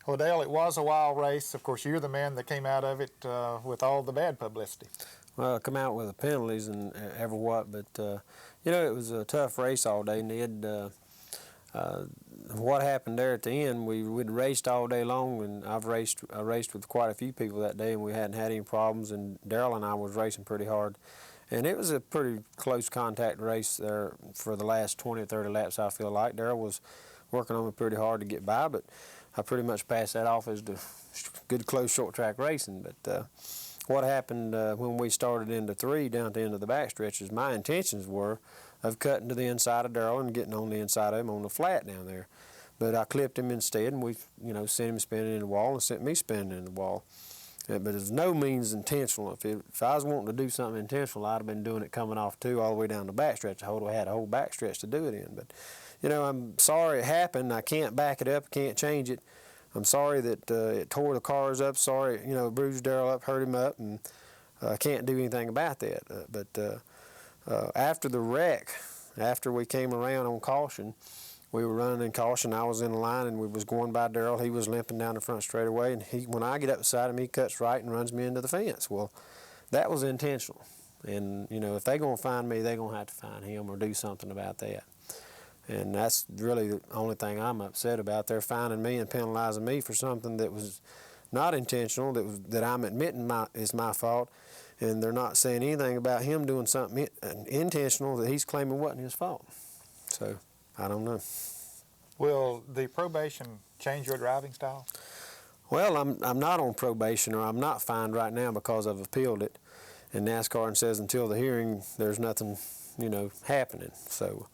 Well, Dale, it was a wild race. Of course, you're the man that came out of it with all the bad publicity. Well, I come out with the penalties and ever what, but you know, it was a tough race all day, Ned. What happened there at the end, we'd raced all day long, and I raced with quite a few people that day, and we hadn't had any problems, and Darrell and I was racing pretty hard. And it was a pretty close contact race there for the last 20 or 30 laps, I feel like. Darrell was working on me pretty hard to get by, but I pretty much passed that off as the good close short track racing. But what happened when we started into 3 down at the end of the back stretches, my intentions were of cutting to the inside of Darrell and getting on the inside of him on the flat down there. But I clipped him instead, and we, you know, sent him spinning in the wall and sent me spinning in the wall. But it's no means intentional. If I was wanting to do something intentional, I'd have been doing it coming off 2 all the way down the backstretch. I had a whole backstretch to do it in. But, you know, I'm sorry it happened. I can't back it up. I can't change it. I'm sorry that it tore the cars up. Sorry, you know, bruised Darrell up, hurt him up, and I can't do anything about that. But after the wreck, after we came around on caution, we were running in caution. I was in the line, and we was going by Darrell. He was limping down the front straightaway, and when I get up beside him, he cuts right and runs me into the fence. Well, that was intentional. And, you know, if they're going to find me, they're going to have to find him or do something about that. And that's really the only thing I'm upset about. They're finding me and penalizing me for something that was not intentional, that I'm admitting is my fault, and they're not saying anything about him doing something intentional that he's claiming wasn't his fault. So, I don't know. Will the probation change your driving style? Well, I'm not on probation, or I'm not fined right now because I've appealed it. And NASCAR says until the hearing, there's nothing, you know, happening. So,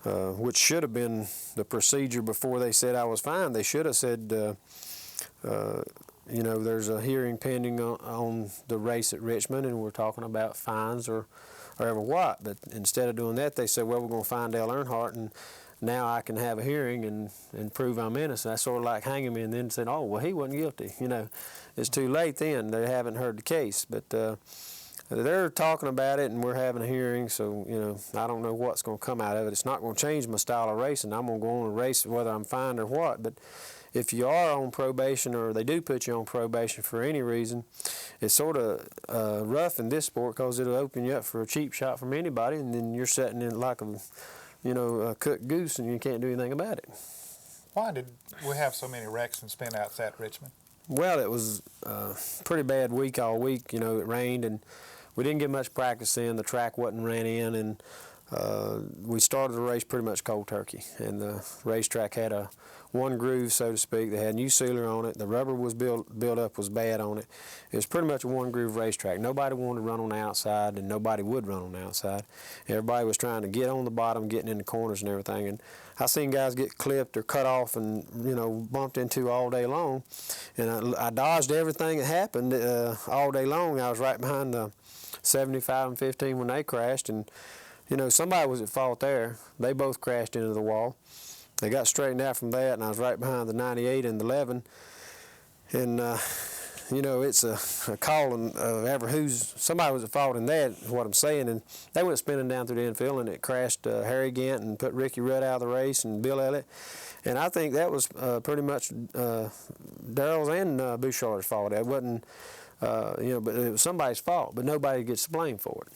which should have been the procedure before they said I was fined. They should have said, you know, there's a hearing pending on the race at Richmond, and we're talking about fines or ever what. But instead of doing that, they said, well, we're going to find Dale Earnhardt, and now I can have a hearing and prove I'm innocent. That's sort of like hanging me and then saying, oh, well, he wasn't guilty. You know, it's too late then. They haven't heard the case. But they're talking about it, and we're having a hearing, so, you know, I don't know what's going to come out of it. It's not going to change my style of racing. I'm going to go on and race whether I'm fined or what. But if you are on probation, or they do put you on probation for any reason, it's sort of rough in this sport because it'll open you up for a cheap shot from anybody, and then you're sitting in like a, you know, a cooked goose, and you can't do anything about it. Why did we have so many wrecks and spin-outs at Richmond? Well, it was a pretty bad week all week. You know, it rained, and we didn't get much practice in. The track wasn't ran in, and we started the race pretty much cold turkey. And the racetrack had one groove, so to speak. They had new sealer on it. The rubber was built up was bad on it. It was pretty much a one groove racetrack. Nobody wanted to run on the outside, and nobody would run on the outside. Everybody was trying to get on the bottom, getting in the corners and everything. And I seen guys get clipped or cut off and, you know, bumped into all day long. And I dodged everything that happened all day long. I was right behind the 75 and 15 when they crashed, and, you know, somebody was at fault there. They both crashed into the wall. They got straightened out from that, and I was right behind the 98 and the 11. And, you know, it's a calling of somebody was at fault in that, is what I'm saying. And they went spinning down through the infield, and it crashed Harry Gant and put Ricky Rudd out of the race and Bill Elliott. And I think that was pretty much Darrell's and Bouchard's fault. It wasn't, you know, but it was somebody's fault, but nobody gets the blame for it.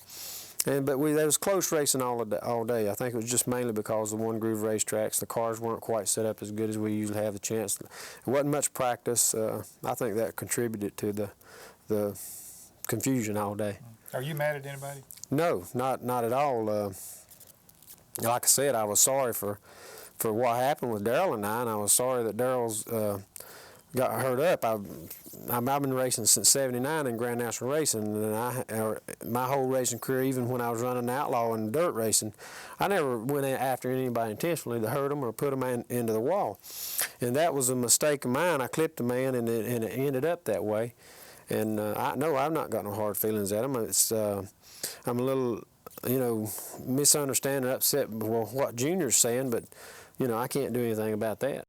But there was close racing all day. I think it was just mainly because of the one groove racetracks. The cars weren't quite set up as good as we usually have the chance. It wasn't much practice. I think that contributed to the confusion all day. Are you mad at anybody? No, not at all. Like I said, I was sorry for what happened with Darrell and I was sorry that Darrell's got hurt up. I've been racing since '79 in Grand National Racing, and my whole racing career, even when I was running outlaw and dirt racing, I never went after anybody intentionally to hurt them or put them into the wall. And that was a mistake of mine. I clipped a man, and it ended up that way. And I've not got no hard feelings at him. I'm a little, you know, misunderstanding or upset with what Junior's saying, but, you know, I can't do anything about that.